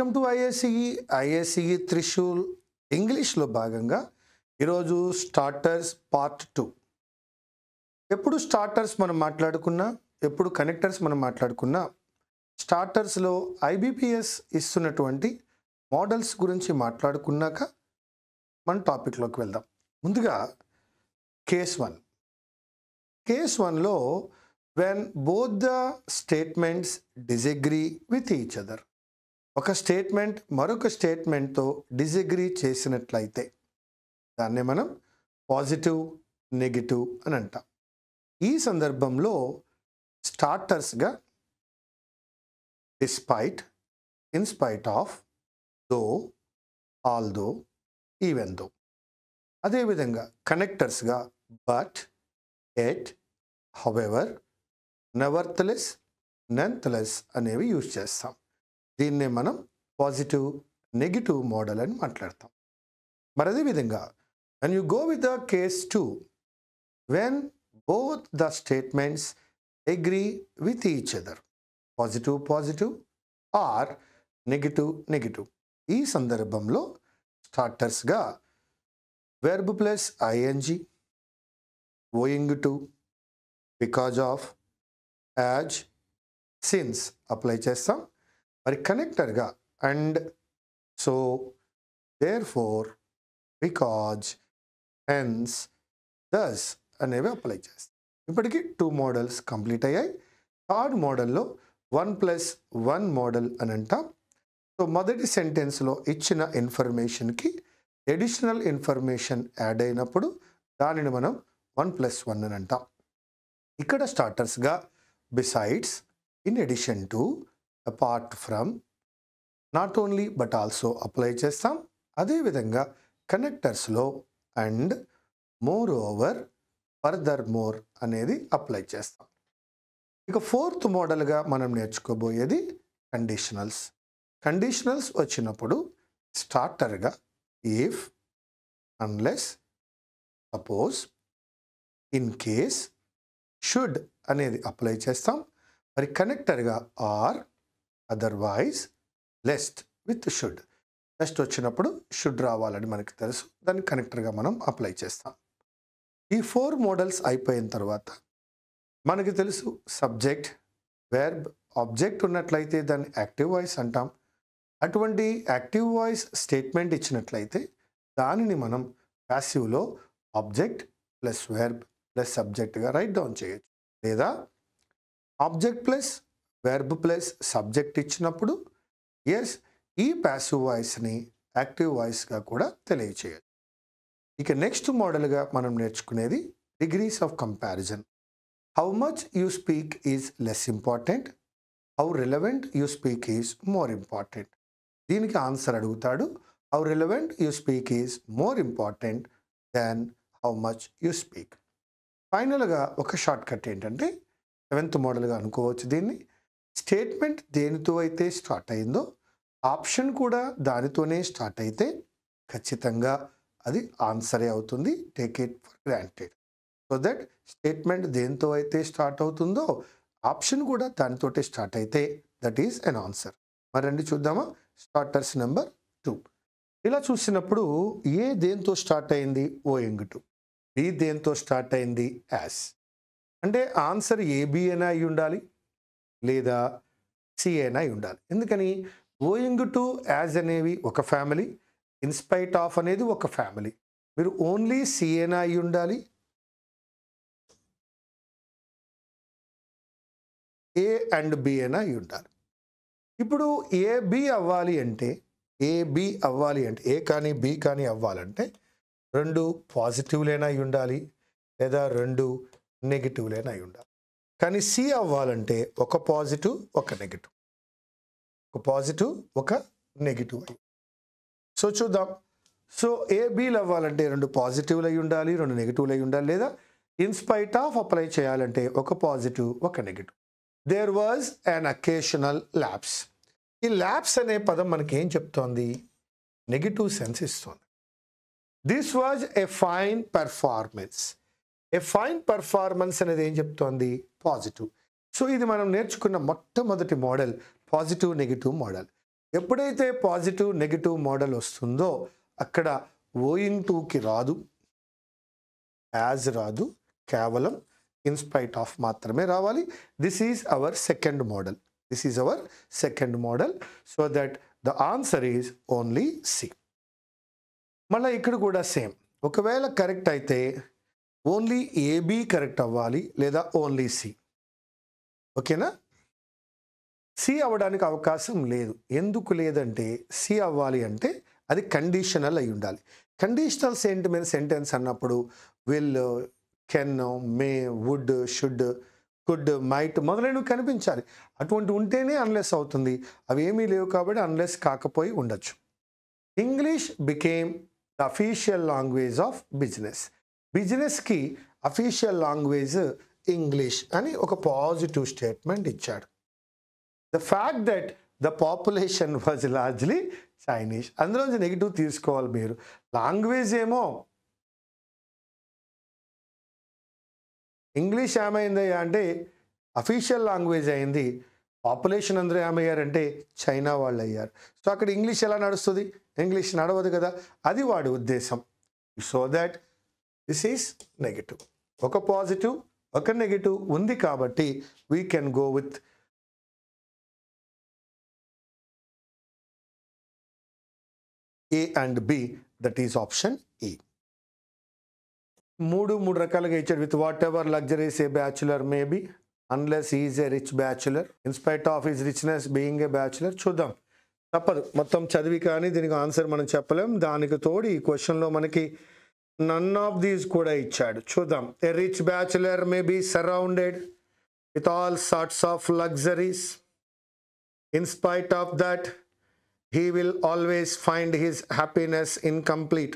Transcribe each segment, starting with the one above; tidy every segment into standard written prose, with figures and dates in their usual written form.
Welcome to IACE Trishul ఇంగ్లీష్లో భాగంగా ఈరోజు స్టార్టర్స్ పార్ట్ 2. ఎప్పుడు స్టార్టర్స్ మనం మాట్లాడుకున్నా, ఎప్పుడు కనెక్టర్స్ మనం మాట్లాడుకున్నా, స్టార్టర్స్లో ఐబీపీఎస్ ఇస్తున్నటువంటి మోడల్స్ గురించి మాట్లాడుకున్నాక మన టాపిక్లోకి వెళ్దాం. ముందుగా కేస్ 1. కేస్ 1లో when both the statements disagree with each other, ఒక స్టేట్మెంట్ మరొక స్టేట్మెంట్తో డిజగ్రీ చేసినట్లయితే దాన్నే మనం పాజిటివ్, నెగిటివ్ అని అంటాం. ఈ సందర్భంలో స్టార్టర్స్గా despite, in spite of, though, although, even though. అదేవిధంగా కనెక్టర్స్గా but, yet, however, nevertheless, nonetheless అనేవి యూజ్ చేస్తాం. దీన్నే మనం పాజిటివ్, నెగిటివ్ మోడల్ అని మాట్లాడతాం. మరి అదేవిధంగా when you go with the case 2, when both the statements agree with each other, positive positive or negative negative, ఈ సందర్భంలో స్టార్టర్స్గా verb plus ing, owing to, because of, as, since apply చేస్తాం. మరి కనెక్టర్గా and, so, therefore, because, hence, thus అనేవి apply చేస్తాం. ఇప్పటికీ 2 models complete అయ్యాయి. థర్డ్ మోడల్లో 1+1 మోడల్ అని అంటాం. సో మొదటి సెంటెన్స్లో ఇచ్చిన ఇన్ఫర్మేషన్కి అడిషనల్ ఇన్ఫర్మేషన్ యాడ్ అయినప్పుడు దానిని మనం 1+1 అని అంటాం. ఇక్కడ స్టార్టర్స్గా besides, in addition to, apart from, not only but also apply చేస్తాం. అదేవిధంగా కనెక్టర్స్లో and, moreover, furthermore అనేది అప్లై చేస్తాం. ఇక ఫోర్త్ మోడల్గా మనం నేర్చుకోబోయేది కండిషనల్స్. కండిషనల్స్ వచ్చినప్పుడు స్టార్టర్గా if, unless, suppose, in case, should అనేది అప్లై చేస్తాం. మరి కనెక్టర్గా or, otherwise, lest with should. Lest వచ్చినప్పుడు షుడ్ రావాలని మనకు తెలుసు, దాన్ని కనెక్టర్గా మనం అప్లై చేస్తాం. ఈ 4 మోడల్స్ అయిపోయిన తర్వాత మనకి తెలుసు సబ్జెక్ట్, వెర్బ్, ఆబ్జెక్ట్ ఉన్నట్లయితే దాన్ని యాక్టివ్ వాయిస్ అంటాం. అటువంటి యాక్టివ్ వాయిస్ స్టేట్మెంట్ ఇచ్చినట్లయితే దానిని మనం ప్యాసివ్లో ఆబ్జెక్ట్ ప్లస్ వెర్బ్ ప్లస్ సబ్జెక్ట్గా రైట్ డౌన్ చేయొచ్చు. లేదా object plus verb plus subject ఇచ్చినప్పుడు ఎస్, ఈ ప్యాసివ్ వాయిస్ని యాక్టివ్ వాయిస్గా కూడా తెలియచేయచ్చు. ఇక నెక్స్ట్ మోడల్గా మనం నేర్చుకునేది degrees of comparison. How much you speak is less important, how relevant you speak is more important. దీనికి ఆన్సర్ అడుగుతాడు. How relevant you speak is more important than how much you speak. ఫైనల్గా ఒక short cut ఏంటంటే 7th మోడల్గా అనుకోవచ్చు దీన్ని. Statement దేనితో అయితే స్టార్ట్ అయిందో ఆప్షన్ కూడా దానితోనే స్టార్ట్ అయితే ఖచ్చితంగా అది ఆన్సరే అవుతుంది. Take it for granted. So that statement దేనితో అయితే స్టార్ట్ అవుతుందో ఆప్షన్ కూడా దానితోటే స్టార్ట్ అయితే దట్ ఈస్ అన్ ఆన్సర్. మరండి చూద్దామా స్టార్టర్స్ నెంబర్ 2. ఇలా చూసినప్పుడు ఏ దేంతో స్టార్ట్ అయింది, ఓయింగ్ టు. బి దేంతో స్టార్ట్ అయింది, యాస్. అంటే ఆన్సర్ ఏబి అయినా అయి ఉండాలి, లేదా సి అయినా అయి ఉండాలి. ఎందుకని గోయింగ్ టు, యాజ్ అనేవి ఒక ఫ్యామిలీ, ఇన్స్పైట్ ఆఫ్ అనేది ఒక ఫ్యామిలీ. మీరు ఓన్లీ సి అయినా అయి ఉండాలి, ఏ అండ్ బి అయినా అయి ఉండాలి. ఇప్పుడు ఏబి అవ్వాలి అంటే, ఏ కానీ బి కానీ అవ్వాలంటే 2 పాజిటివ్లైనా అయి ఉండాలి, లేదా 2 నెగిటివ్లైనా అయి ఉండాలి. కానీ సి అవ్వాలంటే ఒక పాజిటివ్, ఒక నెగిటివ్, ఒక పాజిటివ్, ఒక నెగిటివ్. సో చూద్దాం. సో ఏబీలు అవ్వాలంటే 2 పాజిటివ్లు అయి ఉండాలి, 2 నెగిటివ్లు అయి ఉండాలి, లేదా ఇన్స్పైట్ ఆఫ్ అప్లై చేయాలంటే ఒక పాజిటివ్, ఒక negative. There was an occasional lapse. ఈ ల్యాప్స్ అనే పదం మనకి ఏం చెప్తోంది, నెగిటివ్ సెన్స్ ఇస్తుంది. This was a fine performance. A fine performance అనేది ఏం చెప్తోంది, పాజిటివ్. సో ఇది మనం నేర్చుకున్న మొట్టమొదటి మోడల్ పాజిటివ్ నెగిటివ్ మోడల్. ఎప్పుడైతే పాజిటివ్ నెగిటివ్ మోడల్ వస్తుందో అక్కడ ఓయింగ్ టుకి రాదు, యాజ్ రాదు, కేవలం ఇన్స్పైట్ ఆఫ్ మాత్రమే రావాలి. This is our second model. So that the answer is only C. మళ్ళీ ఇక్కడ కూడా సేమ్. ఒకవేళ కరెక్ట్ అయితే ఓన్లీ ఏబి కరెక్ట్ అవ్వాలి లేదా ఓన్లీ సి. ఓకేనా? సి అవ్వడానికి అవకాశం లేదు. ఎందుకు లేదంటే సి అవ్వాలి అంటే అది కండిషనల్ అయి ఉండాలి. కండిషనల్ సెంటెన్స్ అన్నప్పుడు will, can, may, would, should, could, might మొదలైనవి కనిపించాలి. అటువంటి ఉంటేనే అన్లెస్ అవుతుంది. అవి ఏమీ లేవు కాబట్టి అన్లెస్ కాకపోయి ఉండొచ్చు. English became the official language of business. బిజినెస్కి అఫీషియల్ లాంగ్వేజ్ ఇంగ్లీష్ అని ఒక పాజిటివ్ స్టేట్మెంట్ ఇచ్చాడు. The fact that the population was largely Chinese. అందులోంచి నెగిటివ్ తీసుకోవాలి మీరు. లాంగ్వేజ్ ఏమో ఇంగ్లీష్ ఏమైందయ్యా అంటే అఫీషియల్ లాంగ్వేజ్ అయింది. పాపులేషన్ అందరూ ఏమయ్యారంటే చైనా వాళ్ళు అయ్యారు. సో అక్కడ ఇంగ్లీష్ ఎలా నడుస్తుంది? ఇంగ్లీష్ నడవదు కదా. అది వాడి ఉద్దేశం. So that this is negative. ఒక పాజిటివ్ ఒక నెగిటివ్ ఉంది కాబట్టి we can go with A and B, that is option E. మూడు రకాలుగా ఇచ్చాడు. With what luxuries a bachelor may be unless is a rich bachelor in spite of his richness being a bachelor. చూద్దాం, తప్పదు. మొత్తం చదివి కానీ దీనికి answer మనం చెప్పలేం. దానికి తోడు ఈ క్వశ్చన్లో మనకి నన్ ఆఫ్ దీస్ కూడా ఇచ్చాడు. చూద్దాం. A rich bachelor may be surrounded with all sorts of luxuries in spite of that he will always find his happiness incomplete.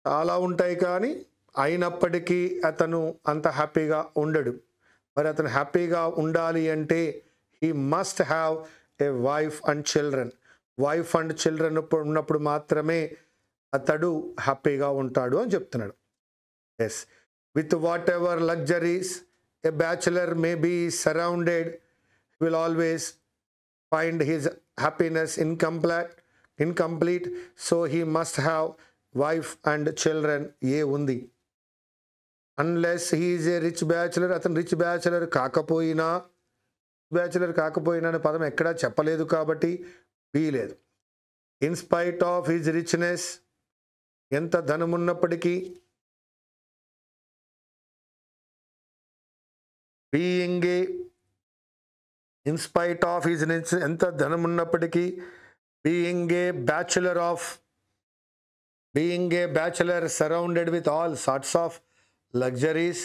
చాలా ఉంటాయి కానీ అయినప్పటికీ అతను అంత హ్యాపీగా ఉండడు. మరి అతను హ్యాపీగా ఉండాలి అంటే he must have a wife and children. Wife and children ఉన్నప్పుడు మాత్రమే అతడు హ్యాపీగా ఉంటాడు అని చెప్తున్నాడు. Yes, with what luxuries a bachelor may be surrounded will always find his happiness incomplete, so he must have wife and children. ఏ ఉంది. unless he is a rich bachelor, అతను rich bachelor కాకపోయినా అనే పదం ఎక్కడా చెప్పలేదు కాబట్టి B లేదు. In spite of his richness, ఎంత ధనమున్నప్పటికీ, being a in spite of his ఎంత ధనం ఉన్నప్పటికీ, being a bachelor surrounded with all sorts of luxuries,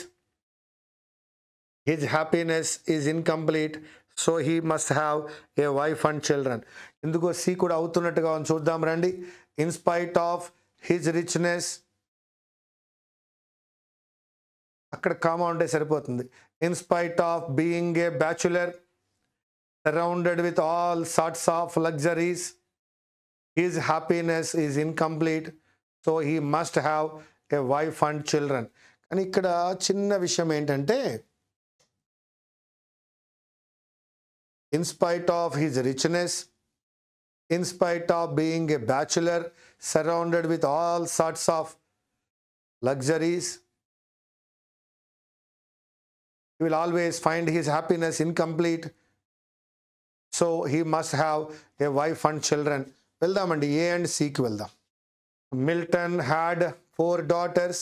his happiness is incomplete, so he must have a wife and children. ఎందుకో C కూడా అవుతున్నట్టుగా చూద్దాం రండి. ఇన్స్పైట్ ఆఫ్ హిజ్ రిచ్నెస్, అక్కడ comma ఉంటే సరిపోతుంది. In spite of being a bachelor surrounded with all sorts of luxuries, his happiness is incomplete, so he must have a wife and children. కానీ ఇక్కడ చిన్న విషయం ఏంటంటే in spite of his richness, in spite of being a bachelor surrounded with all sorts of luxuries, he will always find his happiness incomplete, so he must have a wife and children. వెళ్దామండి, ఏ and సికి వెళ్దాం. Milton had 4 daughters.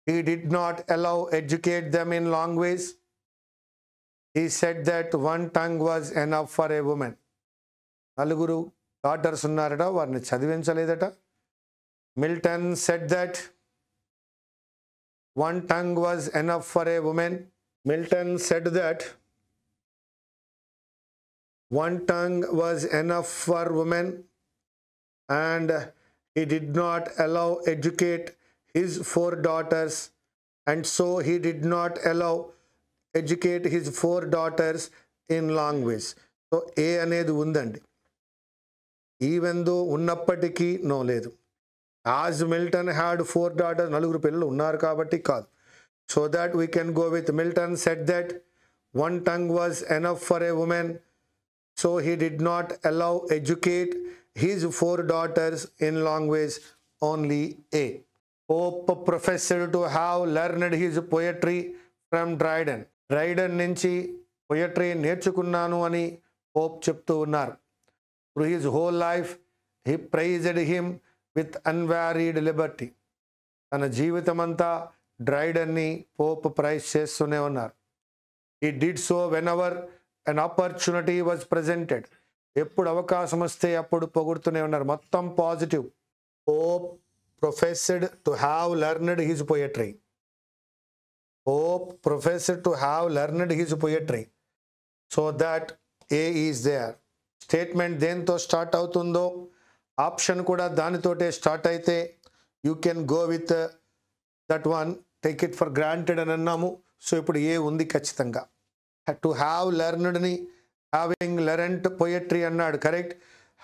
He did not allow educate them in long ways. He said that one tongue was enough for a woman. 4 daughters ఉన్నారట, వారిని చదివించలేదట. Milton said that one tongue was enough for a woman. Milton said that one tongue was enough for women, and he did not allow educate his 4 daughters, and so he did not allow educate his 4 daughters in long ways. So A అనేది ఉందండి, even though ఉన్నప్పటికీ no లేదు. As Milton had 4 daughters, 4 పిల్లలు ఉన్నారు కాబట్టి కాదు. So that we can go with Milton said that one tongue was enough for a woman, so he did not allow educate his 4 daughters in language only A. Pope professed to have learned his poetry from Dryden. Dryden నుంచి poetry నేర్చుకున్నాను అని Pope చెప్తూ ఉన్నారు. Through his whole life, he praised him with unvaried liberty. తన జీవితమంతా డ్రైడన్ని Pope praise చేస్తూనే ఉన్నారు. He did so whenever an opportunity was presented. ఎప్పుడు అవకాశం వస్తే అప్పుడు పొగుడుతూనే ఉన్నారు. మొత్తం positive. Pope professed to have learned his poetry. Pope professed to have learned his poetry. So that A is there. Statement దేంతో start అవుతుందో ఆప్షన్ కూడా దానితోటే స్టార్ట్ అయితే you can go with that one, take it for granted అని అన్నాము. So ఇప్పుడు A ఉంది ఖచ్చితంగా. టు హ్యావ్ లెర్న్డ్ని హ్యావింగ్ లెరెంట్ పొయట్రీ అన్నాడు. Correct.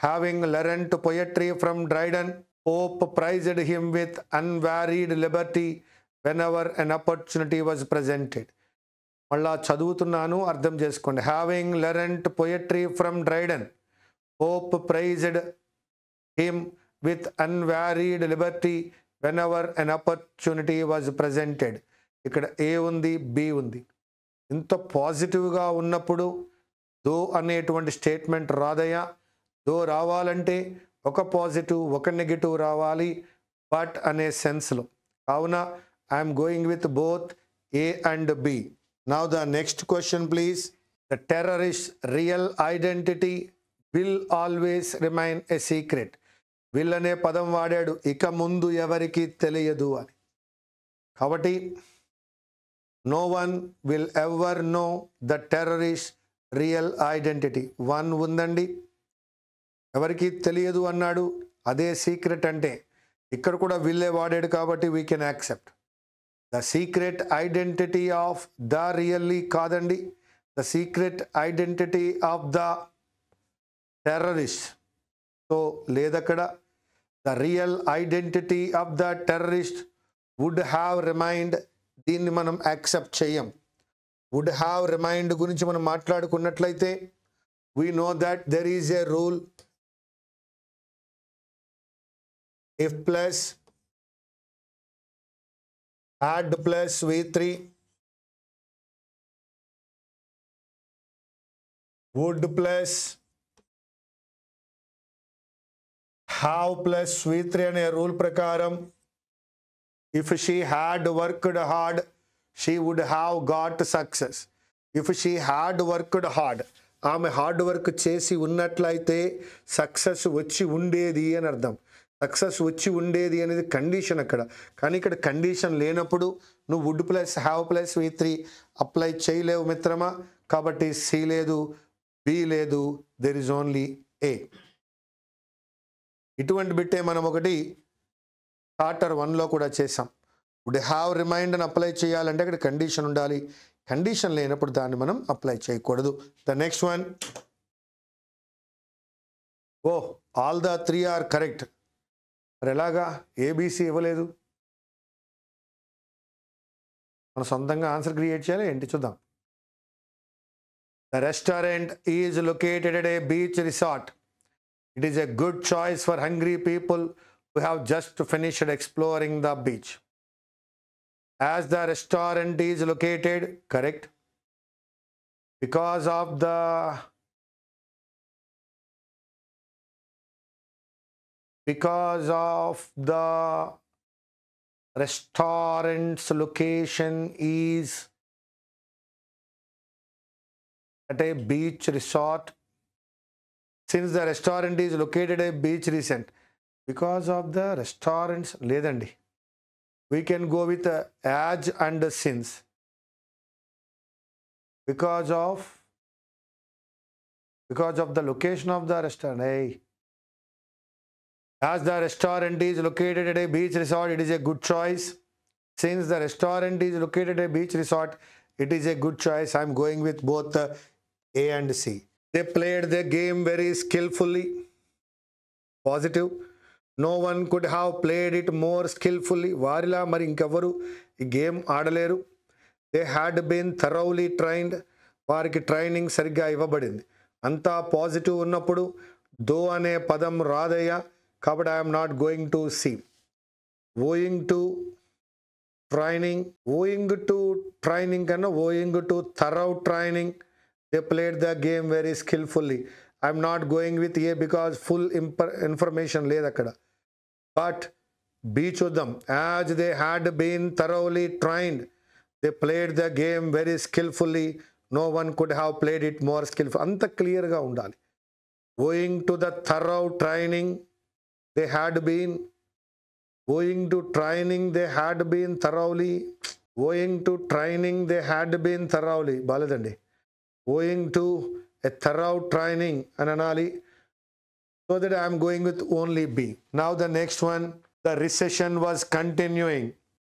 Having learnt poetry from Dryden. Pope praised him with unvaried liberty whenever an opportunity was presented. మళ్ళా చదువుతున్నాను, అర్థం చేసుకోండి. Having learnt poetry from Dryden. Pope praised him with unvaried liberty whenever an opportunity was presented. ఇక్కడ ఏ ఉంది, B ఉంది. ఇంత పాజిటివ్గా ఉన్నప్పుడు దో అనేటువంటి స్టేట్మెంట్ రాదయ్యా. దో రావాలంటే ఒక పాజిటివ్ ఒక నెగిటివ్ రావాలి, బట్ అనే సెన్స్లో. కావున I'm going with both A and B. Now the next question please. The terrorist real identity will always remain a secret. Will అనే పదం వాడాడు, ఇక ముందు ఎవరికి తెలియదు అని. కాబట్టి no one will ever know the terrorist real identity. One ఉందండి, ఎవరికి తెలియదు అన్నాడు, అదే సీక్రెట్. అంటే ఇక్కడ కూడా విల్లే వాడాడు కాబట్టి we can accept. The secret identity of the really కాదండి, the secret identity of the terrorist. So లేదక్కడ. The real identity of the terrorist would have remained, దీన్ని మనం యాక్సెప్ట్ చేయం. వుడ్ హ్యావ్ రిమైండ్ గురించి మనం మాట్లాడుకున్నట్లయితే we know that there is a rule. if plus had plus v3 would plus have plus v3 అనే rule ప్రకారం if she had worked hard she would have got success. if she had worked hard, ఆమె hard work చేసి ఉన్నట్లయితే success వచ్చి ఉండేది అని అర్థం. Success వచ్చి ఉండేది అనేది కండిషన్ అక్కడ. కానీ ఇక్కడ కండిషన్ లేనప్పుడు నువ్వు would plus have plus v3 apply చేయలేవు మిత్రమా. కాబట్టి సి లేదు, బి లేదు, దెర్ ఇస్ ఓన్లీ ఏ. ఇటువంటి బిట్టే మనం ఒకటి చార్టర్ 1లో కూడా చేసాం. వుడ్ హ్యావ్ రిమైండ్ అని అప్లై చేయాలంటే అక్కడ కండిషన్ ఉండాలి. కండిషన్ లేనప్పుడు దాన్ని మనం అప్లై చేయకూడదు. The next one. Oh all the 3 are correct. మరి ఎలాగా ఏబీసీ ఇవ్వలేదు? మనం సొంతంగా ఆన్సర్ క్రియేట్ చేయాలి ఏంటి చూద్దాం. The restaurant is located at a beach resort. It is a good choice for hungry people who have just finished exploring the beach. As the restaurant is located, correct, because of the restaurant's location is at a beach resort. Since the restaurant is located at a beach resort, because of the restaurants ledandi, we can go with as and since. Because of the location of the restaurant. Hey, as the restaurant is located at a beach resort, it is a good choice. Since the restaurant is located at a beach resort, it is a good choice. I am going with both A and C. They played the game very skillfully. Positive. No one could have played it more skillfully. వారిలా మరి ఇంకెవరు ఈ game ఆడలేరు. They had been thoroughly trained. వారికి training సరిగ్గా ఇవ్వబడింది. అంతా positive ఉన్నప్పుడు దో అనే పదం రాదయ్యా, కాబట్టి I'm not going to C. Owing to training కన్నా owing to thorough training, they played the game very skilfully. I'm not going with A because full information లేదు అక్కడ. బట్ బి చూద్దాం. As they had been thoroughly trained, they played the game very skilfully, no one could have played it more skilful. అంత క్లియర్గా ఉండాలి. Owing to the thorough training they had been, owing to training they had been thoroughly, owing to training they had been thoroughly బాలేదండి. owing to a thorough training అని అనాలి. So that I am going with only B. Now the next one, the recession was continuing.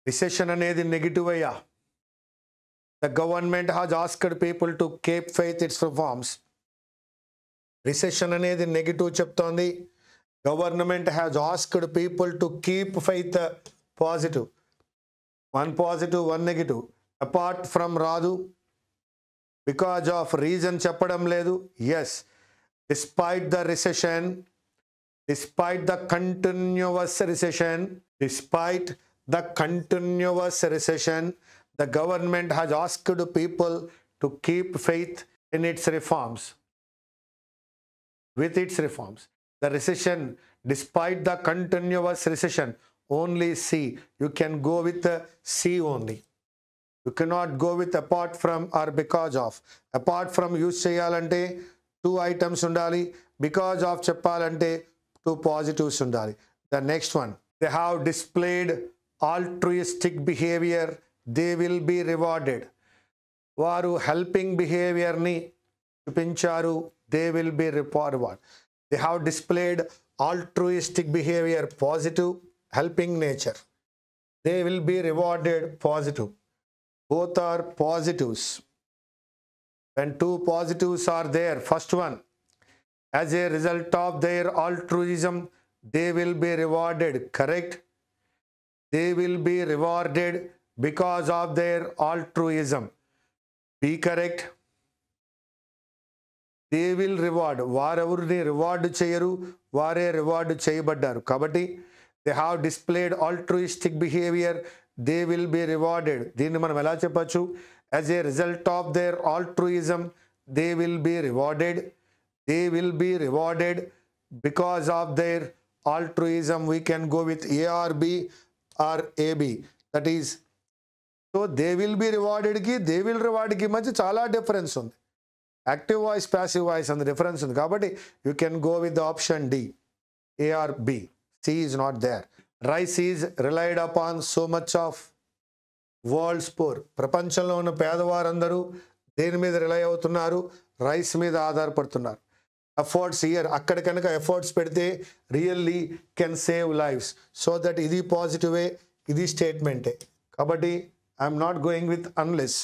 Recession అనేది negative అయ్యా. The government has asked people to keep faith its reforms. Recession అనేది negative చెప్తోంది. Government has asked people to keep faith positive. One positive, one negative. Apart from Radu, because of reason చెప్పడం లేదు. Yes, despite the recession, despite the continuous recession, the government has asked people to keep faith in its reforms, with its reforms. The recession, despite the continuous recession, only C. You can go with the C only. You cannot go with apart from or because of. Apart from use cheyalante 2 items undali. Because of cheppalante 2 positives undali. The next one, they have displayed altruistic behavior, they will be rewarded. Varu helping behavior ni chupincharu, they will be rewarded. They have displayed altruistic behavior, positive, helping nature. They will be rewarded, positive. Both are positives. When 2 positives are there, first one, as a result of their altruism, they will be rewarded. Correct? They will be rewarded because of their altruism. Be correct. They will reward. వారెవరిని reward చేయరు, వారే reward చేయబడ్డారు. కాబట్టి they have displayed altruistic behaviour, they will be rewarded. దీన్ని మనం ఎలా చెప్పచ్చు? As a result of their altruism they will be rewarded. They will be rewarded because of their altruism. We can go with A or B or A B. That is, so they will be రివార్డెడ్కి they will రివార్డ్కి మధ్య చాలా difference ఉంది. Active voice, passive voice అంత difference ఉంది. కాబట్టి you can go with the option D, A or B. C is not there. Rice is relied upon so much of world's poor. ప్రపంచంలో ఉన్న పేదవారందరూ దేని మీద రిలై అవుతున్నారు? రైస్ మీద ఆధారపడుతున్నారు. ఎఫర్ట్స్ ఇయర్, అక్కడ కనుక ఎఫర్ట్స్ పెడితే really can save lives. So that ఇది పాజిటివే, ఇది స్టేట్మెంటే. కాబట్టి I'm not going with unless.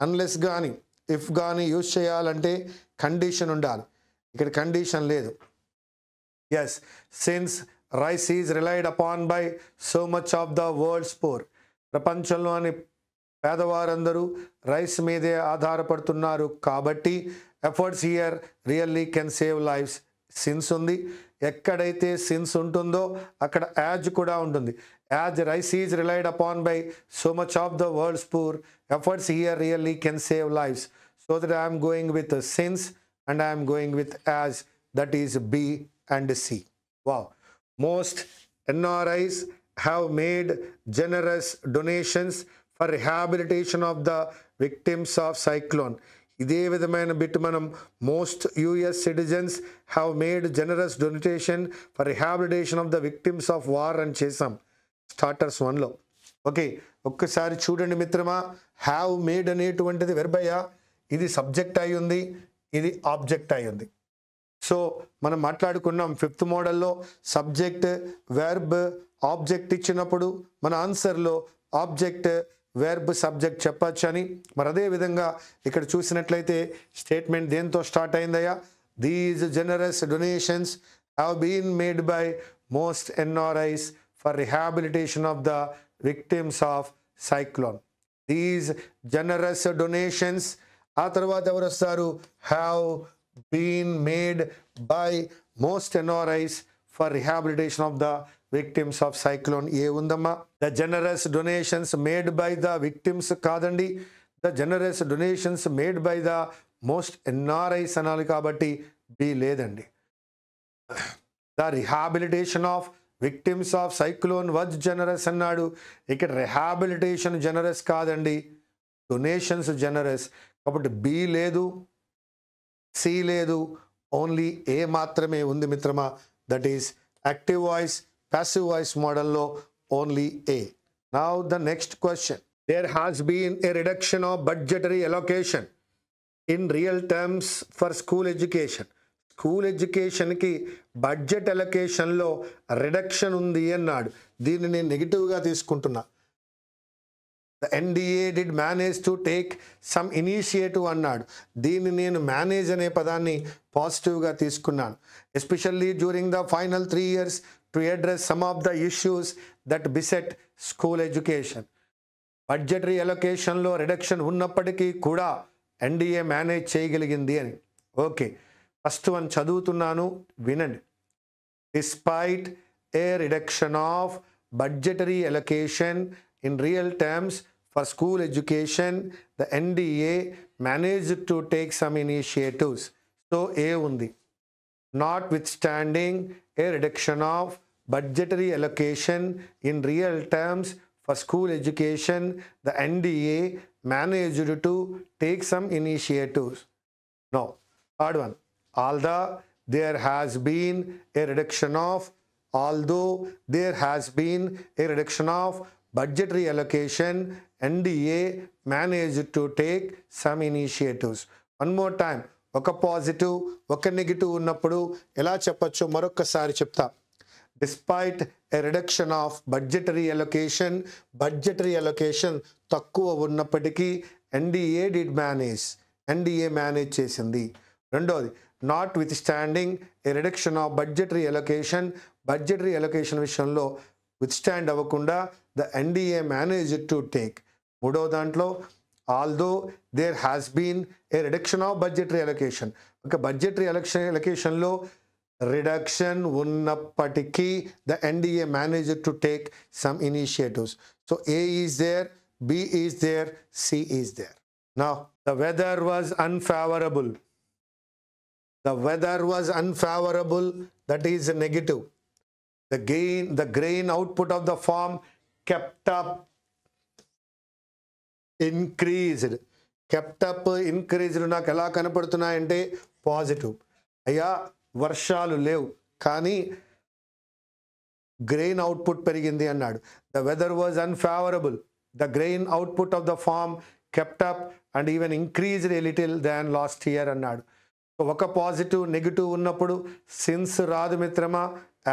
Unless కానీ ఇఫ్ కానీ యూజ్ చేయాలంటే కండిషన్ ఉండాలి. ఇక్కడ కండిషన్ లేదు. Yes, since rice is relied upon by so much of the world's poor. ప్రపంచంలోని పేదవారందరూ రైస్ మీదే ఆధారపడుతున్నారు. కాబట్టి efforts here really can save lives. Since ఉంది. ఎక్కడైతే సిన్స్ ఉంటుందో అక్కడ యాజ్ కూడా ఉంటుంది. As rice is relied upon by so much of the world's poor, efforts here really can save lifes. So that I am going with since and I am going with as, that is B and C. Wow. Most NRIs have made generous donations for rehabilitation of the victims of cyclone. ఇదే విధమైన bit మనం most US citizens have made generous donation for rehabilitation of the victims of war అని చేసాం starters 1లో. Okay, ఒక్కసారి చూడండి మిత్రమా. Have made అనేటువంటిది వెర్బయ్యా. ఇది సబ్జెక్ట్ అయి ఉంది, ఇది ఆబ్జెక్ట్ అయి ఉంది. సో మనం మాట్లాడుకున్నాం 5th మోడల్లో సబ్జెక్ట్, వెర్బ్, ఆబ్జెక్ట్ ఇచ్చినప్పుడు మన ఆన్సర్లో ఆబ్జెక్ట్, వెర్బ్, సబ్జెక్ట్ చెప్పచ్చు అని. మరి అదేవిధంగా ఇక్కడ చూసినట్లయితే స్టేట్మెంట్ దేంతో స్టార్ట్ అయిందయ్యా? These generous donations have been made by most NRIs for rehabilitation of the victims of cyclone. These generous donations. ఆ తర్వాత ఎవరు వస్తారు? Have been made by most NRIs for rehabilitation of the victims of cyclone A undamma. The generous donations made by the victims kadandi. The generous donations made by the most NRIs anali kabatti B ledandi. The rehabilitation of victims of cyclone was generous annadu. Ikkada rehabilitation generous kadandi, donations generous kabatti B ledu, C ledu, only A మాత్రమే ఉంది మిత్రమా. That is active voice, passive voice model లో only A. Now the next question. There has been a reduction of budgetary allocation in real terms for school education. School ఎడ్యుకేషన్కి budget అలొకేషన్లో reduction ఉంది అన్నాడు. దీన్ని నేను నెగిటివ్గా తీసుకుంటున్నా. The NDA did manage to take some initiative అన్నాడు. దీన్ని నేను మేనేజ్ అనే పదాన్ని పాజిటివ్గా తీసుకున్నాను. Especially during the final 3 years to address some of the issues that beset school education. Budgetary అలొకేషన్లో రిడక్షన్ ఉన్నప్పటికీ కూడా NDA మేనేజ్ చేయగలిగింది అని. ఓకే, ఫస్ట్ వన్ చదువుతున్నాను, వినండి. Despite A reduction of budgetary allocation in real terms for school education, the NDA managed to take some initiatives. So A undi. Notwithstanding a reduction of budgetary allocation in real terms for school education, the NDA managed to take some initiatives. No. Third one. Although there has been a reduction of budgetary allocation, NDA managed to take some initiatives. One more time. ఒక positive ఒక negative ఉన్నప్పుడు ఎలా చెప్పొచ్చో మరొకసారి చెప్తా. Despite a reduction of budgetary allocation, budgetary allocation తక్కువ ఉన్నప్పటికీ NDA manage చేసింది. రెండోది, not with standing a reduction of budgetary allocation విషయంలో విత్ స్టాండ్ అవ్వకుండా the NDA managed to take. మూడో దాంట్లో, although there has been a reduction of budgetary allocation, ఒక budgetary అలొకేషన్లో రిడక్షన్ ఉన్నప్పటికీ the NDA managed to take some initiatives. So A is there, B is there, C is there. Now the weather was unfavorable. That is a negative. The grain output of the farm kept up, increased. నాకు ఎలా కనపడుతున్నాయంటే positive. అయ్యా వర్షాలు లేవు కానీ grain output పెరిగింది అన్నాడు. The weather was unfavourable. The grain output of the farm kept up and even increased a little than last year అన్నాడు. ఒక పాజిటివ్ నెగిటివ్ ఉన్నప్పుడు సిన్స్ రాదు మిత్రమా,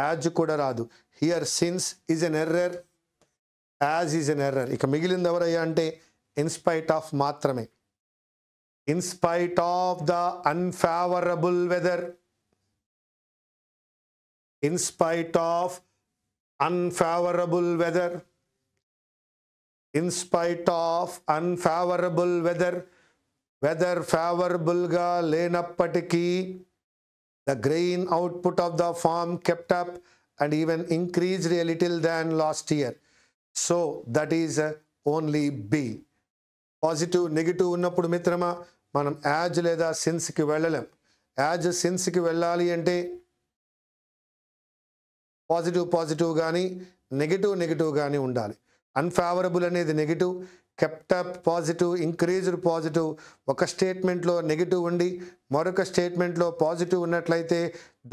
యాజ్ కూడా రాదు. Here since is an error, as is an error. ఇక మిగిలింది ఎవరయ్యా అంటే ఇన్స్పైట్ ఆఫ్ మాత్రమే. In spite of the unfavourable weather, in spite of unfavourable weather, in spite of unfavourable weather, weather ఫేవరబుల్గా లేనప్పటికీ the grain output of the farm kept up and even increased a little than last year. So that is only B. Positive negative ఉన్నప్పుడు మిత్రమా మనం as లేదా సిన్స్కి వెళ్ళలేం. As సిన్స్కి వెళ్ళాలి అంటే positive కానీ నెగిటివ్ కానీ ఉండాలి. అన్ఫేవరబుల్ అనేది negative, kept up positive, increased positive. ఒక స్టేట్మెంట్లో నెగిటివ్ ఉండి మరొక స్టేట్మెంట్లో పాజిటివ్ ఉన్నట్లయితే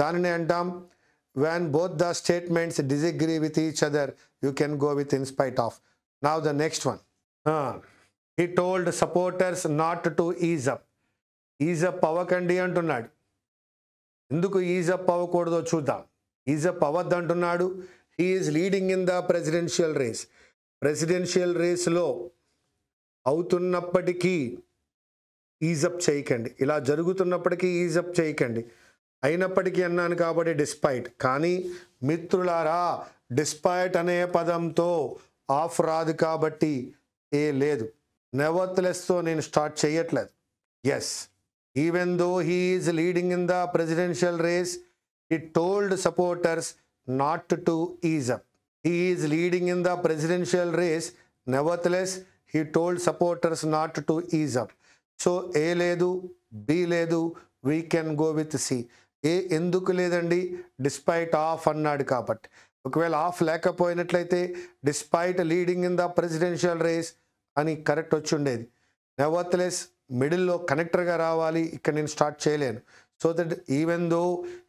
దానిని అంటాం when both the statements disagree with each other, you can go with in spite of. Now the next one. He told supporters not to ease up. Ease up అవ్వకండి అంటున్నాడు. ఎందుకు is up అవ్వకూడదో చూద్దాం. Is up అవ్వద్దు అంటున్నాడు. he is leading in the presidential race. Presidential రేస్లో అవుతున్నప్పటికీ ఈజప్ చేయకండి. ఇలా జరుగుతున్నప్పటికీ ఈజప్ చేయకండి. అయినప్పటికీ అన్నాను కాబట్టి డిస్పైట్. కానీ మిత్రులారా, డిస్పైట్ అనే పదంతో ఆఫ్ రాదు కాబట్టి ఏ లేదు. నెవర్త్లెస్తో నేను స్టార్ట్ చేయట్లేదు. Yes, Even though he is leading in the presidential race, he told supporters not to ease up. He is leading in the presidential race. Nevertheless, he told supporters not to ease up. So A లేదు, B లేదు, we can go with C. A ఎందుకు లేదండి? Despite of అన్నాడు కాబట్టి. ఒకవేళ of లేకపోయినట్లయితే despite leading in the presidential race అని correct వచ్చి ఉండేది. నెవర్త్లెస్ మిడిల్లో కనెక్టర్గా రావాలి, ఇక్కడ నేను స్టార్ట్ చేయలేను. So that even though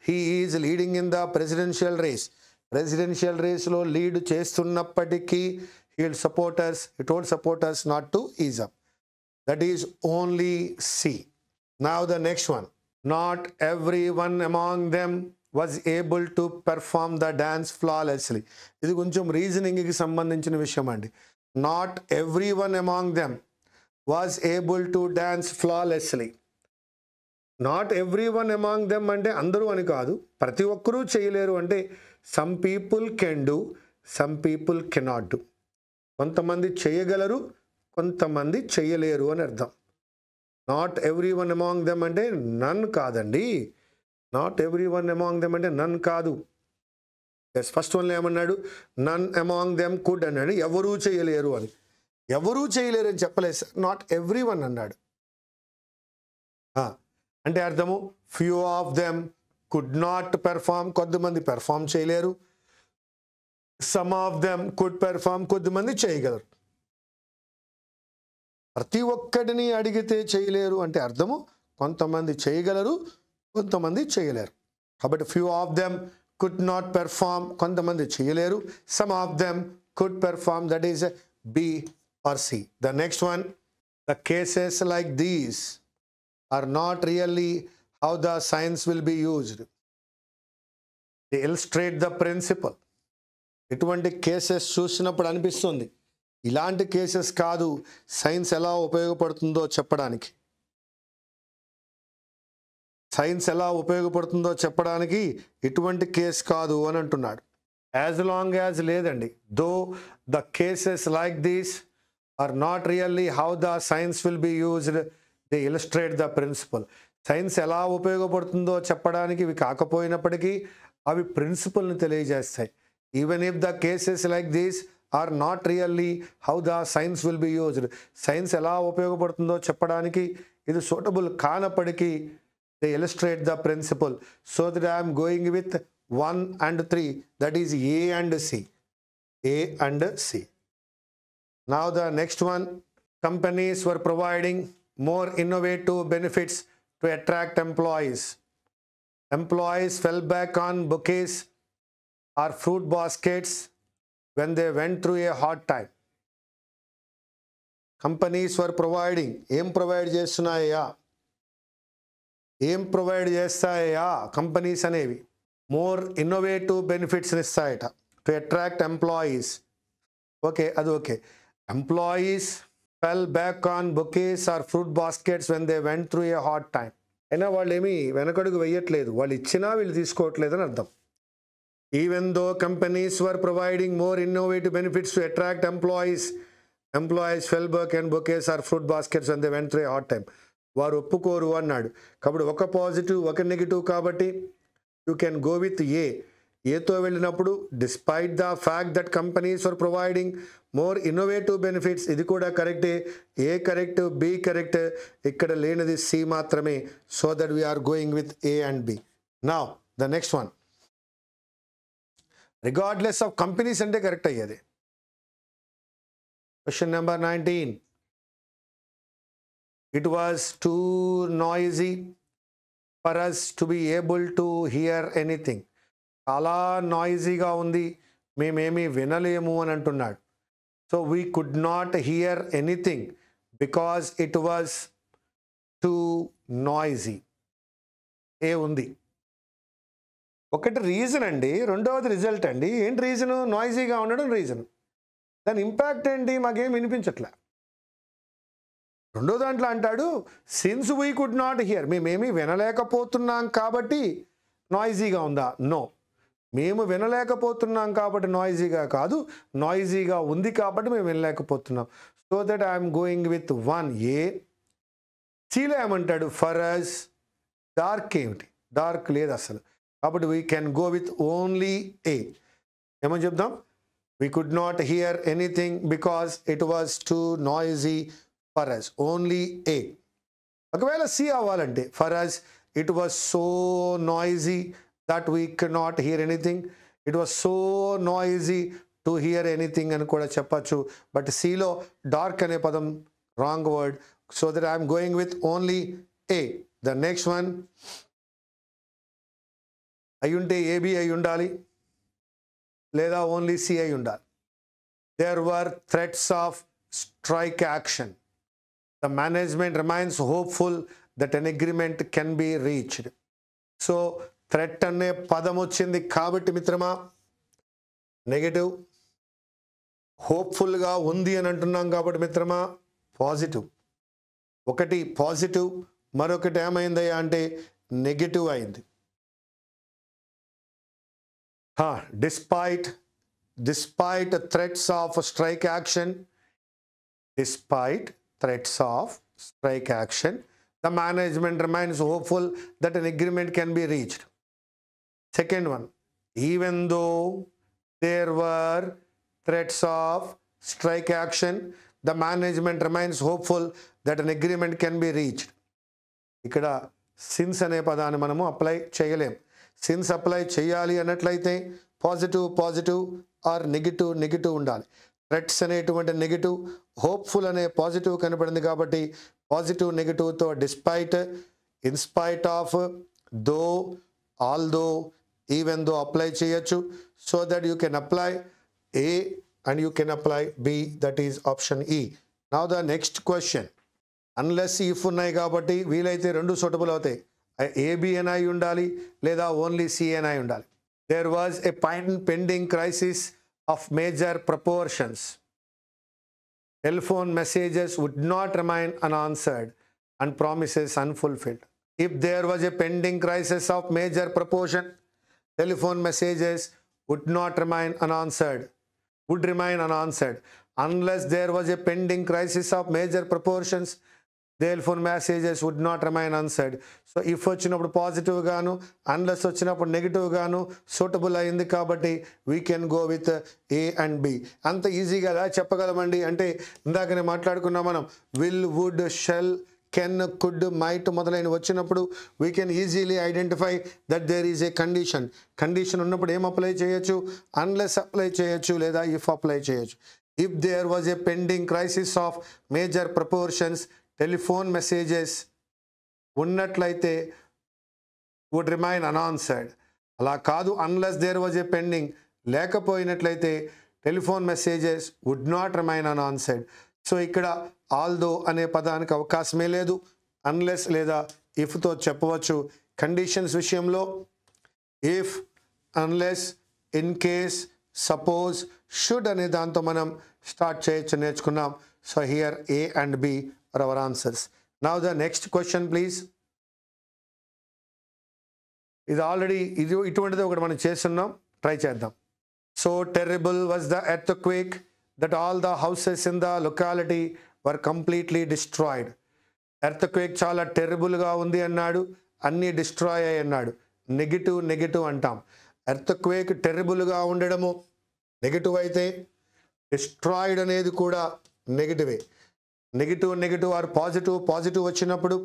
he is leading in the presidential రేస్లో లీడ్ చేస్తున్నప్పటికీ he told supporters not to ease up. That is only C. Now the next one. Not everyone among them was able to perform the dance flawlessly. ఇది కొంచెం రీజనింగ్కి సంబంధించిన విషయం అండి. Not everyone among them was able to dance flawlessly. Not everyone among them అంటే అందరూ అని కాదు, ప్రతి ఒక్కరూ చేయలేరు అంటే some people can do, some people cannot do. కొంతమంది చేయగలరు, కొంతమంది చేయలేరు అని అర్థం. Not every one among them అంటే నన్ కాదండి. Not every one among them అంటే నన్ కాదు. ఎస్, ఫస్ట్ వన్లో ఏమన్నాడు? నన్ అమాంగ్ దెమ్ కుడ్ అన్నాడు. ఎవరూ చేయలేరు అని. ఎవరూ చేయలేరు అని చెప్పలేదు సార్, నాట్ ఎవ్రీ వన్ అన్నాడు. అంటే అర్థము few of them could not perform, కొద్దిమంది పెర్ఫామ్ చేయలేరు. Some of them could perform, కొద్దిమంది చేయగలరు. ప్రతి ఒక్కడిని అడిగితే చేయలేరు అంటే అర్థము కొంతమంది చేయగలరు, కొంతమంది చేయలేరు. కాబట్టి few of them could not perform, కొంతమంది చేయలేరు. Some of them could perform, that is B or C. The next one, the cases like these are not really how the science will be used. They illustrate the principle. ఇటువంటి cases చూసినప్పుడు అనిపిస్తుంది ఇలాంటి cases కాదు science ఎలా ఉపయోగపడుతుందో చెప్పడానికి. Science ఎలా ఉపయోగపడుతుందో చెప్పడానికి ఇటువంటి కేసు కాదు అని అంటున్నాడు. యాజ్ లాంగ్ యాజ్ లేదండి. Though the cases like these are not really how the science will be used, they illustrate the principle. Science ఎలా ఉపయోగపడుతుందో చెప్పడానికి ఇవి కాకపోయినప్పటికీ అవి ప్రిన్సిపల్ని తెలియజేస్తాయి. Even if the cases like this are not really how the science will be used, science ఎలా ఉపయోగపడుతుందో చెప్పడానికి ఇది సూటబుల్ కానప్పటికీ they illustrate the principle. So that I am going with 1 and 3, that is A and C. A and C. Now the next one, companies were providing more innovative benefits to attract employees. Employees fell back on bouquets or fruit baskets when they went through a hard time. Companies were providing, ఏం provide చేస్తున్నాయా? ఏం provide చేస్తాయా companies అనేవి? More innovative బెనిఫిట్స్ని ఇస్తాయట to attract employees. Okay, అది okay. Employees fell back on bouquets or fruit baskets when they went through a hard time. అయినా వాళ్ళు ఏమీ వెనకడుగు వేయట్లేదు, వాళ్ళు ఇచ్చినా వీళ్ళు తీసుకోవట్లేదు అని అర్థం. Even though companies were providing more innovative benefits to attract employees fell back on bouquets or fruit baskets when they went through a hard time. వారు ఒప్పుకోరు అన్నాడు. కాబట్టి ఒక పాజిటివ్ ఒక నెగిటివ్ కాబట్టి you can go with A. ఏతో వెళ్ళినప్పుడు despite the fact that companies are providing more innovative benefits, ఇది కూడా కరెక్టే. ఏ కరెక్ట్, బి కరెక్ట్, ఇక్కడ లేనిది సి మాత్రమే. So that we are going with A and B. Now the next one, regardless of companies అంటే correct అయ్యేది. Question number 19. It was too noisy for us to be able to hear anything. చాలా నాయిజీగా ఉంది, మేమేమీ వినలేము అని అంటున్నాడు. So we could not hear anything because it was too noisy. A ఉంది. ఒకటి reason అండి, రెండవది రిజల్ట్ అండి. ఏంటి రీజను? నాయిజీగా ఉండడం రీజన్. దాని ఇంపాక్ట్ ఏంటి? మాకేం వినిపించట్లే. రెండో దాంట్లో అంటాడు since we could not hear, మేమేమీ వినలేకపోతున్నాం కాబట్టి నాయిజీగా ఉందా? నో, మేము వినలేకపోతున్నాం కాబట్టి నాయిజీగా కాదు, నాయిజీగా ఉంది కాబట్టి మేము వినలేకపోతున్నాం. So that I'm going with 1 A సిలో ఏమంటాడు? ఫర్ అస్ డార్క్ ఏమిటి? డార్క్ లేదు అసలు. కాబట్టి we can go with only A. ఏమని చెప్దాం? We could not hear anything because it was too noisy for us. Only A. ఒకవేళ C అవ్వాలంటే for us it was so noisy that we could not hear anything. It was so noisy to hear anything అని కూడా చెప్పచ్చు. But Cలో dark అనే పదం wrong word. So that I'm going with only A. The next one అయ్యుంటే A B అయి ఉండాలి, లేదా only C అయి ఉండాలి. There were threats of strike action. The management remains hopeful that an agreement can be reached. So threat అనే పదం వచ్చింది కాబట్టి మిత్రమా నెగటివ్. హోప్ఫుల్గా ఉంది అని అంటున్నాం కాబట్టి మిత్రమా పాజిటివ్. ఒకటి పాజిటివ్, మరొకటి ఏమైందయ్యా అంటే నెగటివ్ అయింది. Despite threats of strike action, the management remains hopeful that an agreement can be reached. Second one, even though there were threats of strike action, the management remains hopeful that an agreement can be reached. ఇక్కడ since అనే పదాన్ని మనము apply చేయలేం. Since apply చేయాలి అన్నట్లయితే positive or negative ఉండాలి. Threats అనేటువంటి negative, hopeful అనే పాజిటివ్ కనపడింది కాబట్టి పాజిటివ్ నెగిటివ్తో despite, in spite of, though, although, even though apply చేయొచ్చు. So that you can apply A and you can apply B, that is option E. Now the next question, unless if ఉన్నాయి కాబట్టి వీలైతే రెండు suitable అవుతాయి. AB అని అయి ఉండాలి, లేదా ఓన్లీ సి అని అయి ఉండాలి. There was a pending crisis of major proportions. Telephone messages would not remain unanswered and promises unfulfilled. If there was a pending crisis of major proportion, telephone messages would remain unanswered. Unless there was a pending crisis of major proportions, telephone messages would not remain answered. So if వచ్చినప్పుడు positive గాను, unless వచ్చినప్పుడు negative గాను suitable అయింది కాబట్టి we can go with A and B. అంత ఈజీగా ఎలా చెప్పగలమండి అంటే ఇందాకనే మాట్లాడుకున్నాం మనం. Will, would, shall, can, could, might మొదలైన వచ్చినప్పుడు we can easily identify that there is a condition. Condition ఉన్నప్పుడు ఏం అప్లై చేయొచ్చు? అన్లెస్ అప్లై చేయొచ్చు, లేదా ఇఫ్ అప్లై చేయొచ్చు. If there was a pending crisis of major proportions, telephone messages ఉన్నట్లయితే would remain unanswered. అలా కాదు, unless there was a pending, లేకపోయినట్లయితే telephone messages would not remain unanswered. So ఇక్కడ although అనే పదానికి అవకాశమే లేదు. అన్లెస్ లేదా ఇఫ్తో చెప్పవచ్చు. కండిషన్స్ విషయంలో if, unless, in case, suppose, should అనే దాంతో మనం స్టార్ట్ చేయొచ్చు, నేర్చుకున్నాం. So here A and B are our answers. Now the next question please. ఇది ఆల్రెడీ ఇటువంటిది ఒకటి మనం చేస్తున్నాం, ట్రై చేద్దాం. So terrible was the earthquake that all the houses in the locality were completely destroyed. Earthquake చాలా టెర్రిబుల్గా ఉంది అన్నాడు, అన్నీ డిస్ట్రాయ్ అయ్యి అన్నాడు. నెగిటివ్ అంటాం. ఎర్త్క్వేక్ టెర్రిబుల్గా ఉండడము నెగిటివ్ అయితే, డిస్ట్రాయిడ్ అనేది కూడా నెగిటివే. నెగిటివ్ ఆర్ పాజిటివ్ వచ్చినప్పుడు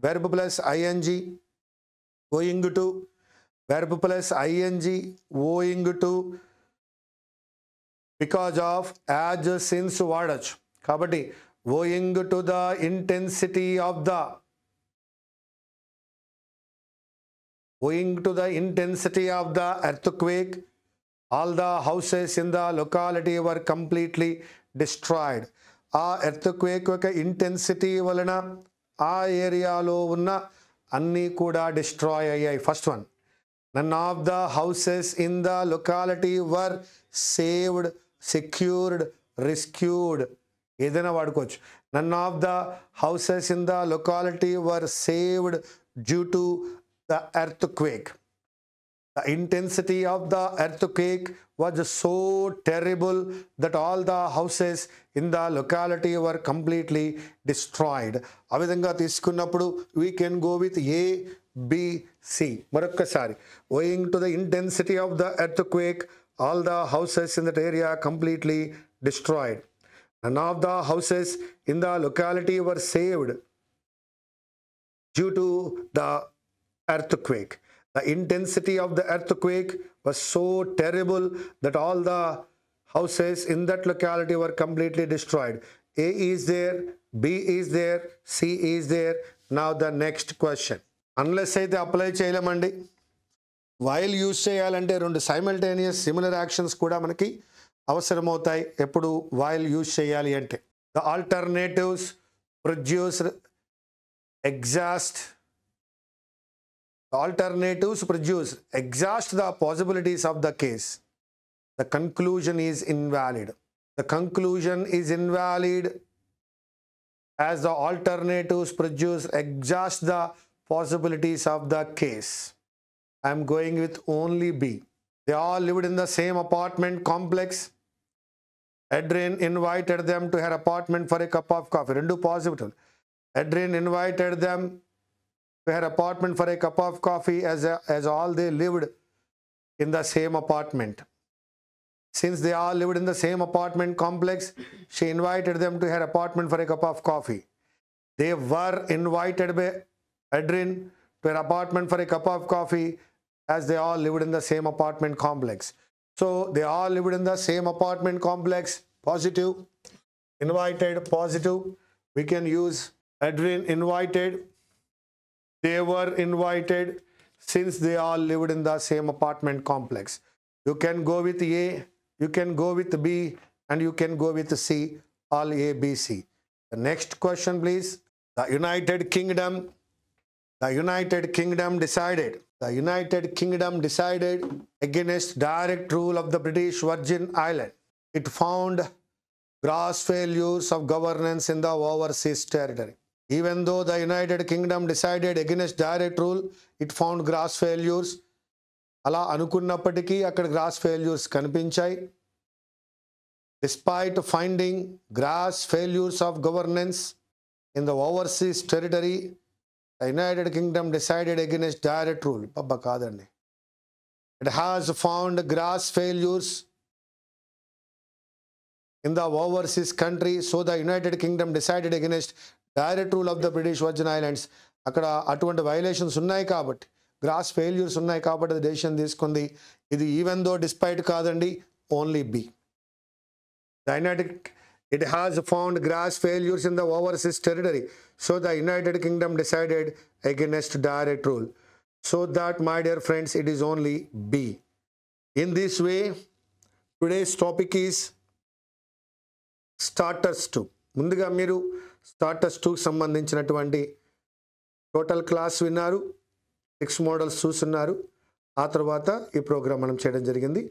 verb plus ING owing to, verb plus ING owing to, because of, as, since వాడచ్చు. కాబట్టి owing to the intensity of the earthquake, all the houses in the locality were completely destroyed. ఆ earthquake యొక్క intensity వలన ఆ ఏరియాలో ఉన్న అన్నీ కూడా డిస్ట్రాయ్ అయ్యాయి. First one, none of the houses in the locality were saved, secured, rescued, ఏదైనా వాడుకోవచ్చు. None of the houses in the locality were saved due to the earthquake. The intensity of the earthquake was so terrible that all the houses in the locality were completely destroyed. ఆ విధంగా తీసుకున్నప్పుడు we can go with A, B, C. మరొక్కసారి, owing to the intensity of the earthquake, all the houses in that area completely destroyed. None of the houses in the locality were saved due to the earthquake. The intensity of the earthquake was so terrible that all the houses in that locality were completely destroyed. A is there, B is there, C is there. Now the next question. Unless అయితే apply చేయలేమండి. While use చేయాలంటే రెండు simultaneous similar actions కూడా మనకి అవసరమవుతాయి. ఎప్పుడు while use చేయాలి అంటే the alternatives produce exhaust the possibilities of the case. The conclusion is invalid. The conclusion is invalid as the alternatives exhaust the possibilities of the case. I am going with only B. They all lived in the same apartment complex. Adrian invited them to her apartment for a cup of coffee. Rendu positive. Adrian invited them to her apartment for a cup of coffee as all they lived in the same apartment. Since they all lived in the same apartment complex, she invited them to her apartment for a cup of coffee. They were invited by Adrian to her apartment for a cup of coffee as they all lived in the same apartment complex. So they all lived in the same apartment complex. Positive. Invited, positive. We can use Adrian invited. They were invited since they all lived in the same apartment complex. You can go with A, you can go with B, and you can go with C. All A, B, C. The next question, please. The United Kingdom decided against direct rule of the British Virgin Islands. It found gross failures of governance in the overseas territory. Even though the United Kingdom decided against direct rule, it found gross failures. అలా అనుకున్నప్పటికీ అక్కడ gross failures కనిపించాయి. Despite finding gross failures of governance in the overseas territory, the United Kingdom decided against direct rule. Babba కాదండి. It has found gross failures in the overseas country, so the United Kingdom decided against direct rule of the British Virgin Islands. అక్కడ అటువంటి violations ఉన్నాయి కాబట్టి, gross failures ఉన్నాయి కాబట్టి అది decision తీసుకుంది. ఇది ఈవెన్ దో డిస్పైట్ కాదండి, only B. It has found gross failures in the overseas territory, so the United Kingdom decided against direct rule. So that, my dear friends, it is only B. In this way, today's topic is starters 2. ముందుగా మీరు starters 2కి సంబంధించినటువంటి total class విన్నారు, 6 models చూస్తున్నారు. ఆ తర్వాత ఈ programme మనం చేయడం జరిగింది.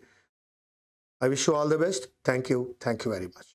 I wish you all the best. Thank you. Thank you very much.